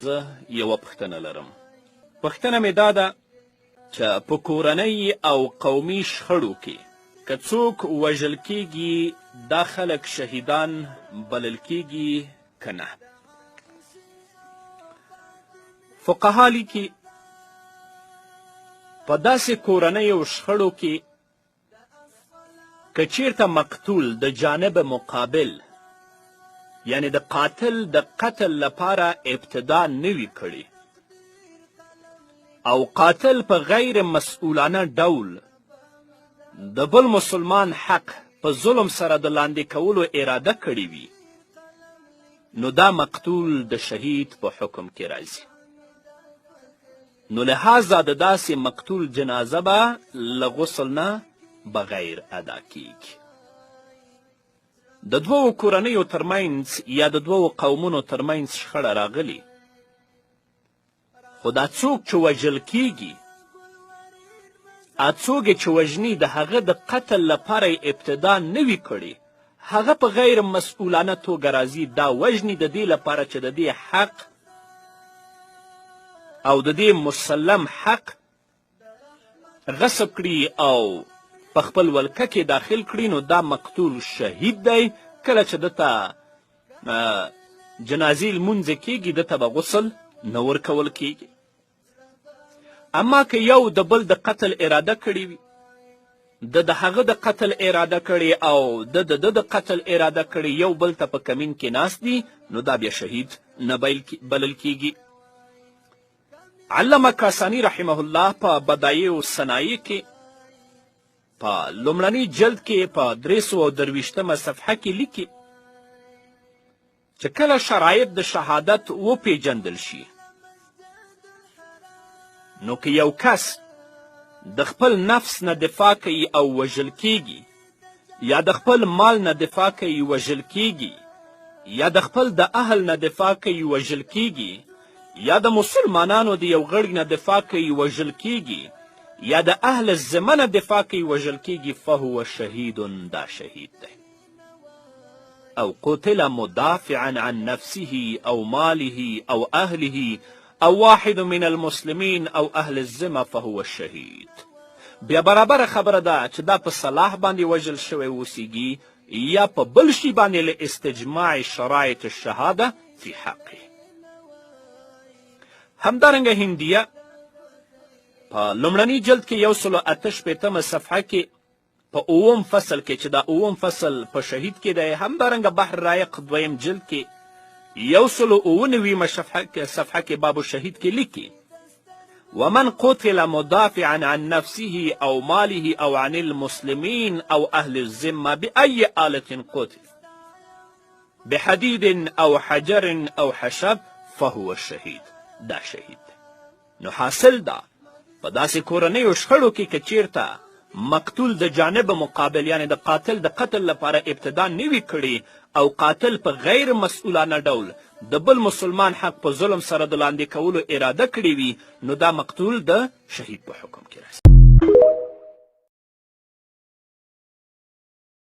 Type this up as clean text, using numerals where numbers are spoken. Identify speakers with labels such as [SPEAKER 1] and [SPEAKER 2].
[SPEAKER 1] زه یوه پوښتنه لرم. پوښتنه مې دا ده چې په کورنۍ او قومي شخړو کې که څوک وژل کیږي دا خلک شهیدان بلل کیږي که نه؟ فقها لیکي په داسې کورنیو شخړو کې که چیرته مقتول د جانب مقابل یعنی د قاتل د قتل لپاره ابتدا نه وي کړې او قاتل په غیر مسئولانه ډول د بل مسلمان حق په ظلم سره د لاندې کولو اراده کړې وي نو دا مقتول د شهید په حکم کې راځي. نو لحاظا د داسې مقتول جنازه به له غسل نه بغیر ادا کیږي. د دوو کورنیو ترمنځ یا د دوو قومونو ترمنځ شخړه راغلي خو دا څوک چې وژل کیږي څوک چې وژني د هغه د قتل لپاره ابتدا نه وي کړې هغه په غیر مسئولانه توګه راځي دا وژني د دې لپاره چې د دې حق او د دې مسلم حق غصب کړي او په خپل ولکه کې داخل کړي نو دا مقتول شهید دی. کله چې دته جنازې لمونځ کیږي دته به غسل نه ورکول کیږي. اما که یو د بل د قتل اراده کړې وي د هغه د قتل اراده کړې او د قتل اراده کړې یو بل ته په کمین کې ناست دي نو دا بیا شهید نه بلل کیږي. علامه کاسانی رحمه الله په بدایع الصنایع کې په لومړني جلد کې په 323 صفحه کې لیکي چې کله شرایط د شهادت وپیژندل شي نو که یو کس د خپل نفس نه دفاع کوي او وژل کیږي یا د خپل مال نه دفاع کوي وژل کیږي یا د خپل د اهل نه دفاع کوي وژل کیږي یا د مسلمانانو د یو غړي نه دفاع کوي وژل کیږي یا د اهل الذمه نه دفاع کوي وژل کیږي فهو شهید دا شهید دی. او قتل مدافعا عن نفسه او ماله او اهله او واحد من المسلمین او اهل الذمه فهو الشهید. بیا برابره خبره ده چې دا په صلاح باندې وژل شوی اوسیږي یا په بل شي باندې له استجماع شرایط الشهاده فی حقه. همدارنګه هندیه په لومړني جلد کې 188 صفحه کې په اووم فصل کې چې دا اووم فصل په شهید کې دی همدارنګه بحر رایق دویم جلد کې 199 صفحه کې باب الشهید کې لیکي ومن قتل مدافعا عن نفسه او ماله او عن المسلمين او اهل الذمه بأي آلة قتل بحديد او حجر او حشب فهو الشهید دا شهید. نو حاصل دا په داسې کورنیو شخړو کې که چیرته مقتول د جانب مقابل یعنی د قاتل د قتل لپاره ابتدا نه وي کړي او قاتل په غیر مسئولانه ډول د بل مسلمان حق په ظلم سره د لاندې کولو اراده کړې وي نو دا مقتول د شهید په حکم کې راځي.